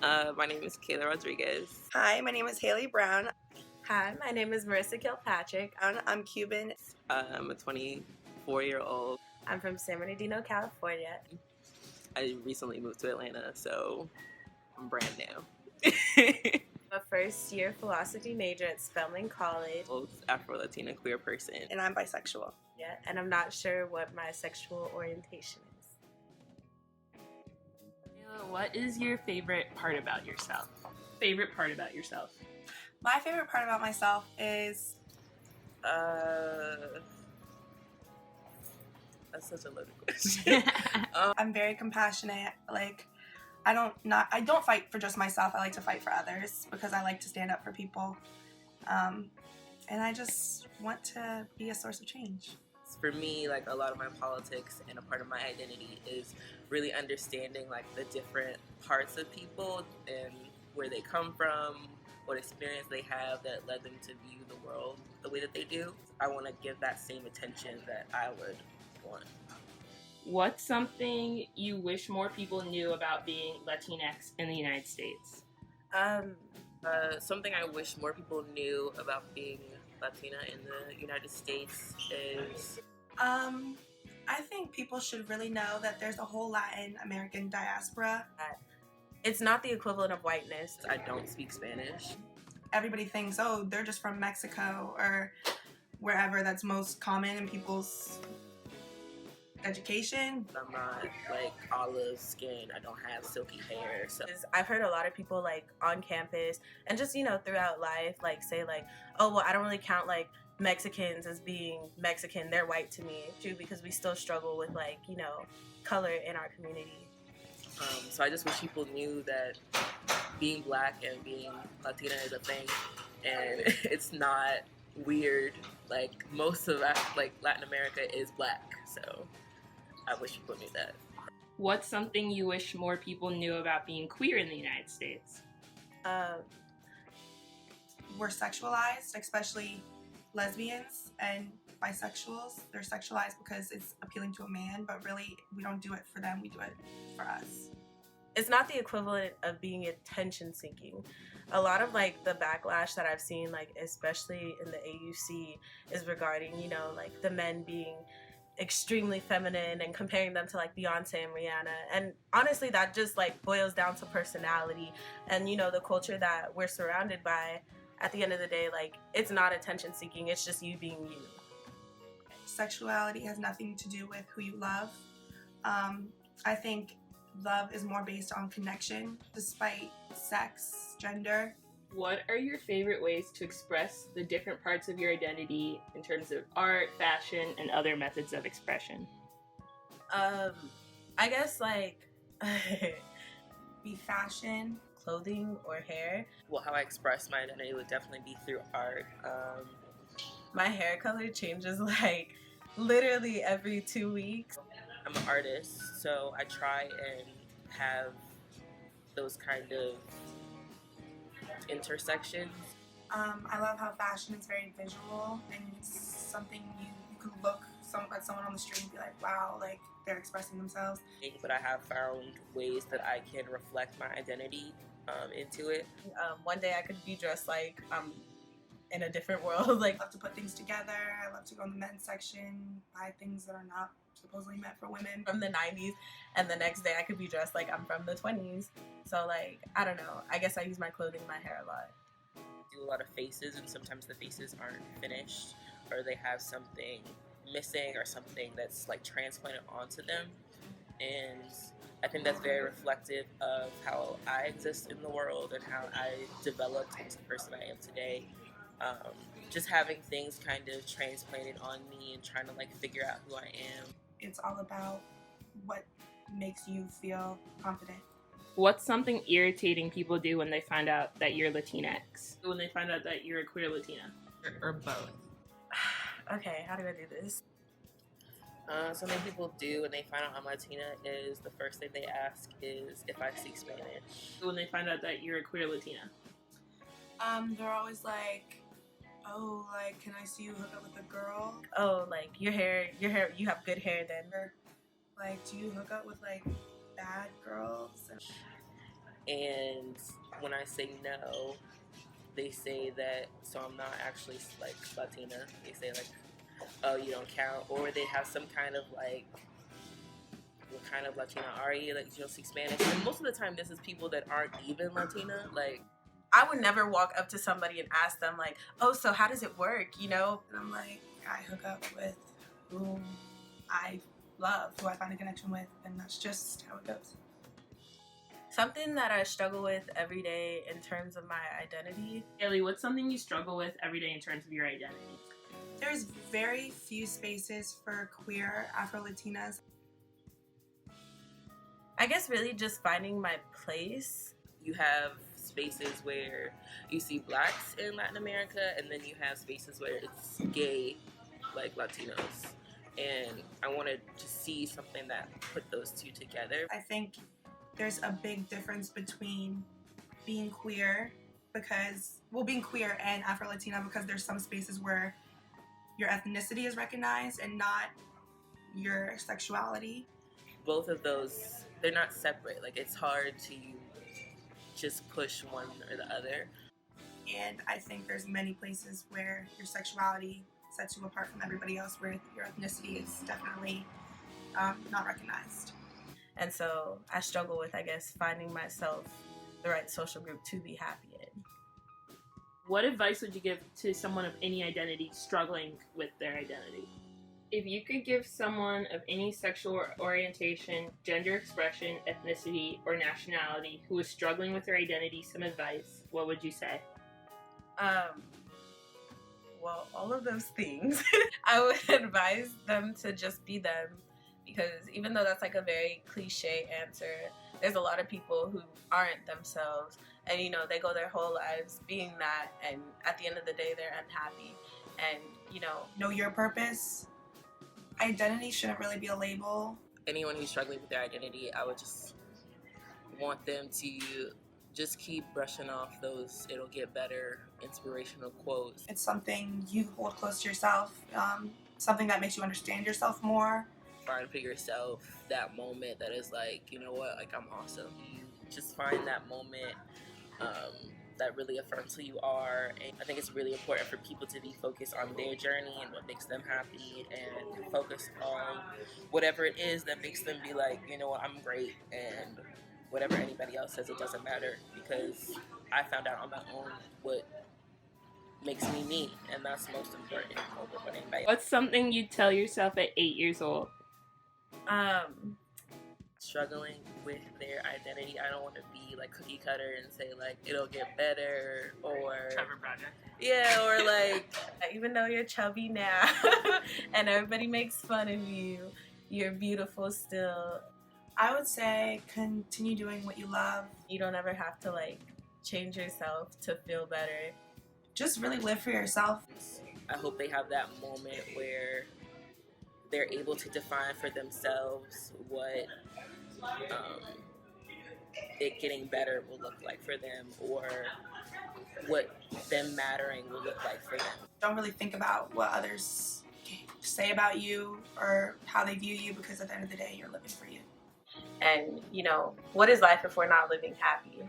My name is Kayla Rodriguez. Hi, my name is Haley Brown. Hi, my name is Marissa Kilpatrick. I'm Cuban. I'm a 24-year-old. I'm from San Bernardino, California. I recently moved to Atlanta, so I'm brand new. I'm a first-year philosophy major at Spelman College. Both Afro-Latina queer person. And I'm bisexual. Yeah, and I'm not sure what my sexual orientation is. What is your favorite part about yourself? Favorite part about yourself? My favorite part about myself is That's such a loaded question. I'm very compassionate. Like I don't fight for just myself. I like to fight for others because I like to stand up for people. And I just want to be a source of change. For me, like a lot of my politics and a part of my identity is really understanding like the different parts of people and where they come from, what experience they have that led them to view the world the way that they do. I want to give that same attention that I would want. What's something you wish more people knew about being Latinx in the United States? Something I wish more people knew about being Latina in the United States is... I think people should really know that there's a whole Latin American diaspora. It's not the equivalent of whiteness. I don't speak Spanish. Everybody thinks, oh, they're just from Mexico or wherever that's most common in people's education. I'm not like olive skin. I don't have silky hair. So I've heard a lot of people like on campus and just, throughout life, like say like, oh, well, I don't really count like Mexicans as being Mexican. They're white to me. True, because we still struggle with like, color in our community. So I just wish people knew that being black and being Latina is a thing, and it's not weird. Like most of Latin America is black, so I wish people knew that. What's something you wish more people knew about being queer in the United States? We're sexualized, especially lesbians and bisexuals. They're sexualized because it's appealing to a man, but really we don't do it for them, we do it for us. It's not the equivalent of being attention seeking. A lot of like the backlash that I've seen, like especially in the AUC, is regarding, like the men being extremely feminine and comparing them to like Beyonce and Rihanna. And honestly, that just like boils down to personality and, the culture that we're surrounded by. At the end of the day, like it's not attention seeking, it's just you being you. Sexuality has nothing to do with who you love. I think love is more based on connection, despite sex, gender. What are your favorite ways to express the different parts of your identity in terms of art, fashion, and other methods of expression? I guess like Be fashion, clothing or hair. Well, how I express my identity would definitely be through art. My hair color changes like literally every 2 weeks. I'm an artist, so I try and have those kind of intersections. I love how fashion is very visual and it's something you can look at someone on the street and be like, wow, like they're expressing themselves. But I have found ways that I can reflect my identity into it. One day I could be dressed like I'm in a different world. Like I love to put things together. I love to go in the men's section, buy things that are not supposedly meant for women. From the 90s, and the next day I could be dressed like I'm from the 20s. So like, I don't know. I guess I use my clothing and my hair a lot. Do a lot of faces, and sometimes the faces aren't finished or they have something missing or something that's like transplanted onto them. And I think that's very reflective of how I exist in the world and how I developed into the person I am today. Just having things kind of transplanted on me and trying to like figure out who I am. It's all about what makes you feel confident. What's something irritating people do when they find out that you're Latinx? When they find out that you're a queer Latina? Or both. Okay, how do I do this? Something people do when they find out I'm Latina is the first thing they ask is if I speak Spanish. When they find out that you're a queer Latina? They're always like, oh, like, can I see you hook up with a girl? Oh, like your hair, you have good hair then. Or, like, do you hook up with like bad girls? And when I say no, they say that, so I'm not actually like Latina. They say like, oh, you don't count, or they have some kind of like, what kind of Latina are you? Like, you don't speak Spanish. And most of the time, this is people that aren't even Latina. Like, I would never walk up to somebody and ask them like, oh, so how does it work, you know? And I'm like, I hook up with who I love, who I find a connection with, and that's just how it goes. Something that I struggle with every day in terms of my identity. Haley, what's something you struggle with every day in terms of your identity? There's very few spaces for queer Afro-Latinas. I guess really just finding my place. you have spaces where you see blacks in Latin America, and then you have spaces where it's gay, like Latinos. And I wanted to see something that put those two together. I think there's a big difference between being queer being queer and Afro-Latina, because there's some spaces where your ethnicity is recognized and not your sexuality. Both of those, they're not separate. Like, it's hard to just push one or the other. And I think there's many places where your sexuality sets you apart from everybody else, where your ethnicity is definitely not recognized. And so I struggle with, I guess, finding myself the right social group to be happy in. What advice would you give to someone of any identity struggling with their identity? If you could give someone of any sexual orientation, gender expression, ethnicity, or nationality who is struggling with their identity some advice, what would you say? Well, all of those things. I would advise them to just be them, because even though that's like a very cliche answer, there's a lot of people who aren't themselves, and you know, they go their whole lives being that, and at the end of the day they're unhappy. And you know your purpose. Identity shouldn't really be a label. Anyone who's struggling with their identity, I would just want them to just keep brushing off those "it'll get better" inspirational quotes. It's something you hold close to yourself, something that makes you understand yourself more. Find for yourself that moment that is like, you know what, like, I'm awesome. You just find that moment that really affirms who you are. And I think it's really important for people to be focused on their journey and what makes them happy, and focus on whatever it is that makes them be like, you know what, I'm great, and whatever anybody else says, it doesn't matter, because I found out on my own what makes me me, and that's most important over what anybody else. What's something you'd tell yourself at 8 years old? Struggling with their identity, I don't want to be like cookie cutter and say like it'll get better, or Trevor Project. Yeah, or like even though you're chubby now and everybody makes fun of you, you're beautiful still. I would say continue doing what you love. You don't ever have to like change yourself to feel better. Just really live for yourself. I hope they have that moment where they're able to define for themselves what it getting better will look like for them, or what them mattering will look like for them. Don't really think about what others say about you or how they view you, because at the end of the day, you're living for you. And, you know, what is life if we're not living happy?